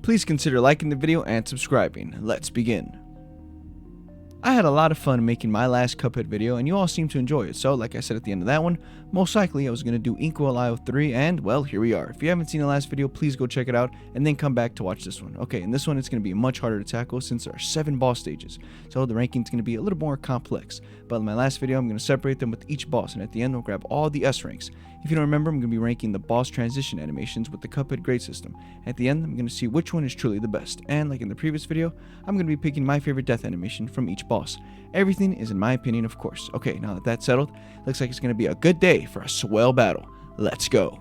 Please consider liking the video and subscribing. Let's begin. I had a lot of fun making my last Cuphead video, and you all seem to enjoy it, so like I said at the end of that one, most likely I was going to do Inkwell IO3, and well, here we are. If you haven't seen the last video, please go check it out, and then come back to watch this one. Okay, in this one it's going to be much harder to tackle since there are 7 boss stages, so the ranking's going to be a little more complex. But in my last video, I'm going to separate them with each boss, and at the end, I'll grab all the S ranks. If you don't remember, I'm going to be ranking the boss transition animations with the Cuphead grade system. At the end, I'm going to see which one is truly the best, and like in the previous video, I'm going to be picking my favorite death animation from each boss. Everything is in my opinion, of course. Okay, now that that's settled, looks like it's going to be a good day for a swell battle. Let's go.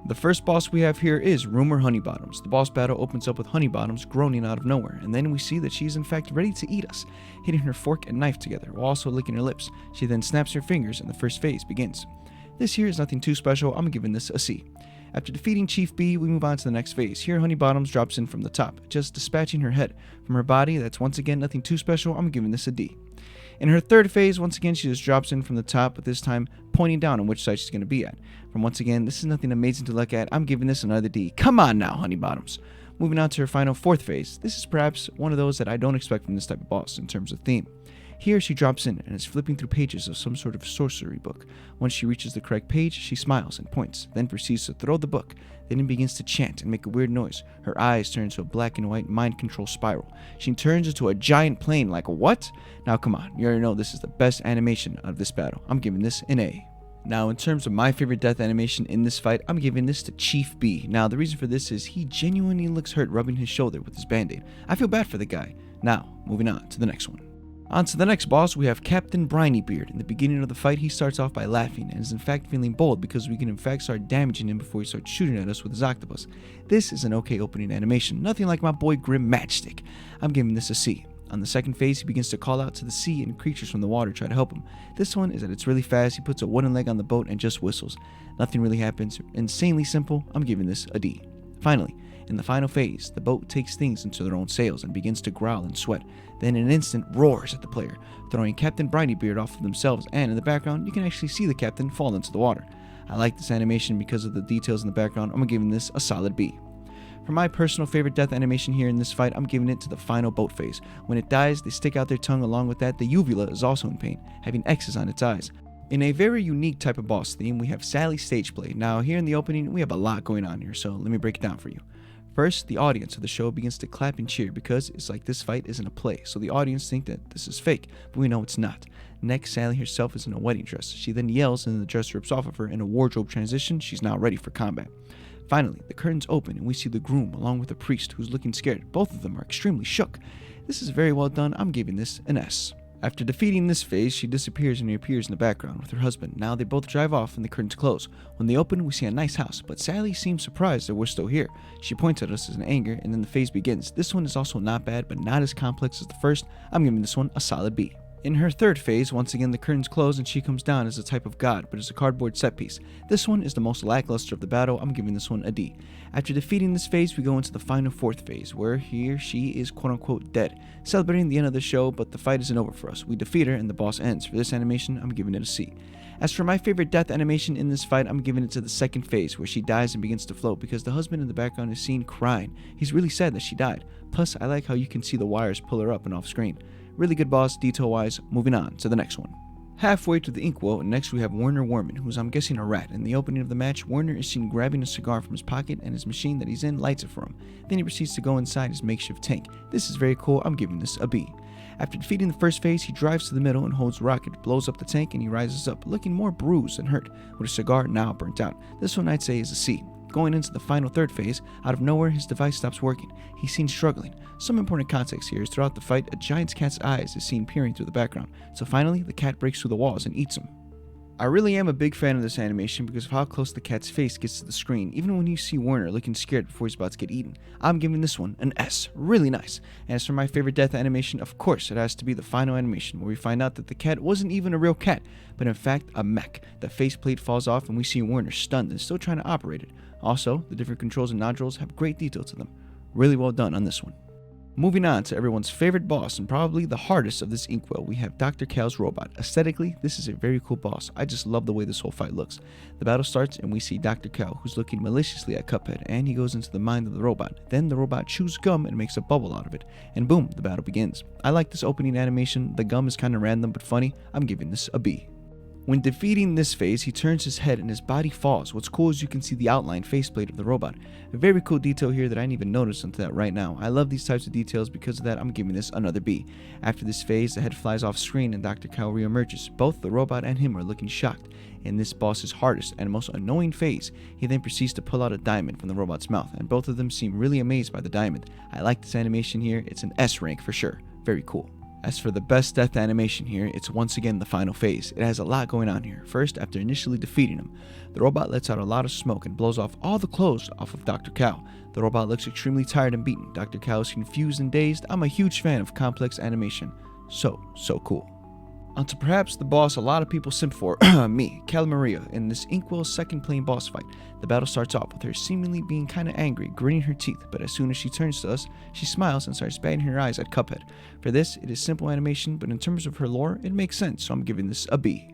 The first boss we have here is Rumor Honeybottoms. The boss battle opens up with Honeybottoms groaning out of nowhere, and then we see that she's in fact ready to eat us, hitting her fork and knife together while also licking her lips. She then snaps her fingers and the first phase begins. This here is nothing too special, I'm giving this a C. After defeating Chief B, we move on to the next phase. Here Honeybottoms drops in from the top, just dispatching her head from her body. That's once again nothing too special, I'm giving this a D. In her third phase, once again, she just drops in from the top, but this time pointing down on which side she's going to be at. From once again, this is nothing amazing to look at. I'm giving this another D. Come on now, Honeybottoms. Moving on to her final fourth phase. This is perhaps one of those that I don't expect from this type of boss in terms of theme. Here she drops in and is flipping through pages of some sort of sorcery book. Once she reaches the correct page, she smiles and points, then proceeds to throw the book. Then begins to chant and make a weird noise. Her eyes turn to a black and white mind control spiral. She turns into a giant plane like what? Now come on, you already know this is the best animation of this battle. I'm giving this an A. Now in terms of my favorite death animation in this fight, I'm giving this to Chief B. Now the reason for this is he genuinely looks hurt rubbing his shoulder with his band-aid. I feel bad for the guy. Now, moving on to the next one. On to the next boss, we have Captain Brinybeard. In the beginning of the fight, he starts off by laughing and is in fact feeling bold because we can in fact start damaging him before he starts shooting at us with his octopus. This is an okay opening animation, nothing like my boy Grim Matchstick. I'm giving this a C. On the second phase, he begins to call out to the sea and creatures from the water try to help him. This one is that it's really fast, he puts a wooden leg on the boat and just whistles. Nothing really happens, insanely simple, I'm giving this a D. Finally, in the final phase, the boat takes things into their own sails and begins to growl and sweat, then in an instant roars at the player, throwing Captain Brinybeard off of themselves, and in the background you can actually see the captain fall into the water. I like this animation because of the details in the background. I'm giving this a solid B. For my personal favorite death animation here in this fight, I'm giving it to the final boat phase. When it dies, they stick out their tongue. Along with that, the uvula is also in pain, having X's on its eyes. In a very unique type of boss theme, we have Sally's Stageplay. Now here in the opening, we have a lot going on here, so let me break it down for you. First, the audience of the show begins to clap and cheer because it's like this fight isn't a play, so the audience think that this is fake, but we know it's not. Next, Sally herself is in a wedding dress. She then yells and the dress rips off of her in a wardrobe transition. She's now ready for combat. Finally, the curtains open and we see the groom along with the priest who's looking scared. Both of them are extremely shook. This is very well done. I'm giving this an S. After defeating this phase, she disappears and reappears in the background with her husband. Now they both drive off and the curtains close. When they open, we see a nice house, but Sally seems surprised that we're still here. She points at us in anger and then the phase begins. This one is also not bad, but not as complex as the first. I'm giving this one a solid B. In her third phase, once again the curtains close and she comes down as a type of god, but as a cardboard set piece. This one is the most lackluster of the battle. I'm giving this one a D. After defeating this phase, we go into the final fourth phase, where she is quote-unquote dead, celebrating the end of the show, but the fight isn't over for us. We defeat her and the boss ends. For this animation, I'm giving it a C. As for my favorite death animation in this fight, I'm giving it to the second phase, where she dies and begins to float because the husband in the background is seen crying. He's really sad that she died. Plus, I like how you can see the wires pull her up and off screen. Really good boss, detail-wise. Moving on to the next one. Halfway to the Inkwell, and next we have Werner Werman, who's I'm guessing a rat. In the opening of the match, Werner is seen grabbing a cigar from his pocket and his machine that he's in lights it for him. Then he proceeds to go inside his makeshift tank. This is very cool, I'm giving this a B. After defeating the first phase, he drives to the middle and holds a rocket, blows up the tank, and he rises up, looking more bruised than hurt, with a cigar now burnt out. This one I'd say is a C. Going into the final third phase, out of nowhere his device stops working. He's seen struggling. Some important context here is throughout the fight, a giant cat's eyes is seen peering through the background. So finally, the cat breaks through the walls and eats him. I really am a big fan of this animation because of how close the cat's face gets to the screen, even when you see Werner looking scared before he's about to get eaten. I'm giving this one an S. Really nice. And as for my favorite death animation, of course it has to be the final animation, where we find out that the cat wasn't even a real cat, but in fact a mech. The faceplate falls off and we see Werner stunned and still trying to operate it. Also, the different controls and nodules have great detail to them. Really well done on this one. Moving on to everyone's favorite boss and probably the hardest of this Inkwell, we have Dr. Kahl's robot. Aesthetically, this is a very cool boss. I just love the way this whole fight looks. The battle starts and we see Dr. Kahl, who's looking maliciously at Cuphead, and he goes into the mind of the robot. Then the robot chews gum and makes a bubble out of it, and boom, the battle begins. I like this opening animation. The gum is kind of random but funny. I'm giving this a B. When defeating this phase, he turns his head and his body falls. What's cool is you can see the outline faceplate of the robot. A very cool detail here that I didn't even notice until that right now. I love these types of details. Because of that, I'm giving this another B. After this phase, the head flies off screen and Dr. Kahl reemerges. Both the robot and him are looking shocked. In this boss's hardest and most annoying phase, he then proceeds to pull out a diamond from the robot's mouth, and both of them seem really amazed by the diamond. I like this animation here. It's an S rank for sure. Very cool. As for the best death animation here, it's once again the final phase. It has a lot going on here. First, after initially defeating him, the robot lets out a lot of smoke and blows off all the clothes off of Dr. Kahl. The robot looks extremely tired and beaten. Dr. Kahl is confused and dazed. I'm a huge fan of complex animation. So cool. Onto perhaps the boss a lot of people simp for, me, Cala Maria, in this Inkwell's second plane boss fight. The battle starts off with her seemingly being kinda angry, gritting her teeth, but as soon as she turns to us, she smiles and starts batting her eyes at Cuphead. For this, it is simple animation, but in terms of her lore, it makes sense, so I'm giving this a B.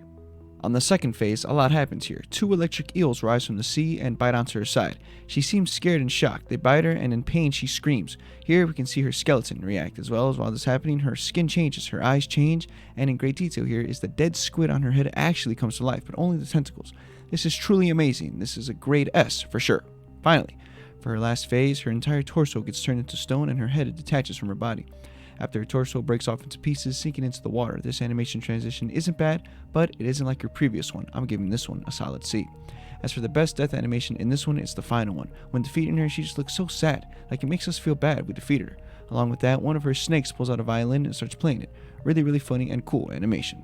On the second phase, a lot happens here. 2 electric eels rise from the sea and bite onto her side. She seems scared and shocked. They bite her, and in pain she screams. Here we can see her skeleton react, as well as while this is happening, her skin changes, her eyes change, and in great detail here is the dead squid on her head actually comes to life, but only the tentacles. This is truly amazing. This is a grade S for sure. Finally, for her last phase, her entire torso gets turned into stone and her head detaches from her body. After her torso breaks off into pieces, sinking into the water. This animation transition isn't bad, but it isn't like her previous one. I'm giving this one a solid C. As for the best death animation in this one, it's the final one. When defeating her, she just looks so sad, like it makes us feel bad we defeated her. Along with that, one of her snakes pulls out a violin and starts playing it. Really funny and cool animation.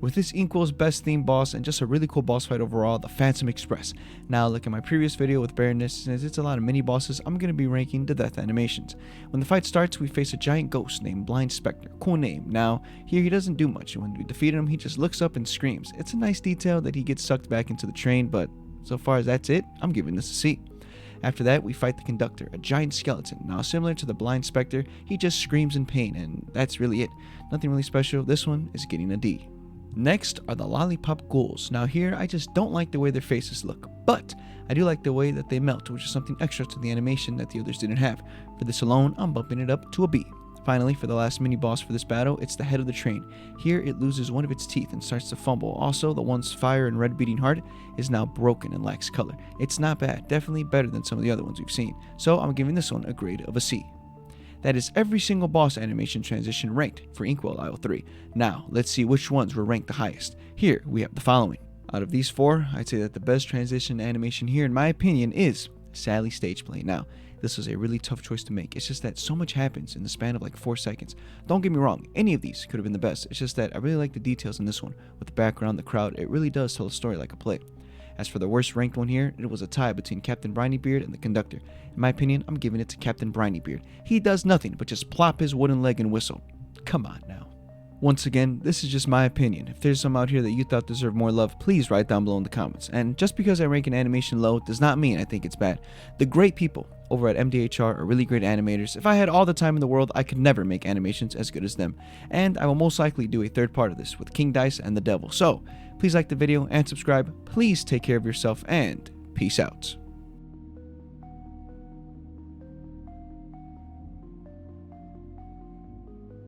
With this Inkwell's best themed boss and just a really cool boss fight overall, the Phantom Express. Now look at my previous video with Baroness, since it's a lot of mini bosses, I'm going to be ranking the death animations. When the fight starts, we face a giant ghost named Blind Spectre. Cool name. Now, here he doesn't do much. When we defeat him, he just looks up and screams. It's a nice detail that he gets sucked back into the train, but so far as that's it, I'm giving this a C. After that, we fight the Conductor, a giant skeleton. Now, similar to the Blind Spectre, he just screams in pain, and that's really it. Nothing really special. This one is getting a D. Next are the Lollipop Ghouls. Now here, I just don't like the way their faces look, but I do like the way that they melt, which is something extra to the animation that the others didn't have. For this alone, I'm bumping it up to a B. Finally, for the last mini boss for this battle, it's the head of the train. Here, it loses one of its teeth and starts to fumble. Also, the once fire and red beating heart is now broken and lacks color. It's not bad, definitely better than some of the other ones we've seen, so I'm giving this one a grade of a C. That is every single boss animation transition ranked for Inkwell IO3. Now, let's see which ones were ranked the highest. Here, we have the following. Out of these 4, I'd say that the best transition animation here, in my opinion, is sadly Stageplay. Now, this was a really tough choice to make. It's just that so much happens in the span of like 4 seconds. Don't get me wrong, any of these could have been the best. It's just that I really like the details in this one. With the background, the crowd, it really does tell a story like a play. As for the worst ranked one here, it was a tie between Captain Brinybeard and the Conductor. In my opinion, I'm giving it to Captain Brinybeard. He does nothing but just plop his wooden leg and whistle. Come on now. Once again, this is just my opinion. If there's some out here that you thought deserve more love, please write down below in the comments. And just because I rank an animation low does not mean I think it's bad. The great people over at MDHR are really great animators. If I had all the time in the world, I could never make animations as good as them. And I will most likely do a third part of this with King Dice and the Devil. So, please like the video and subscribe. Please take care of yourself and peace out.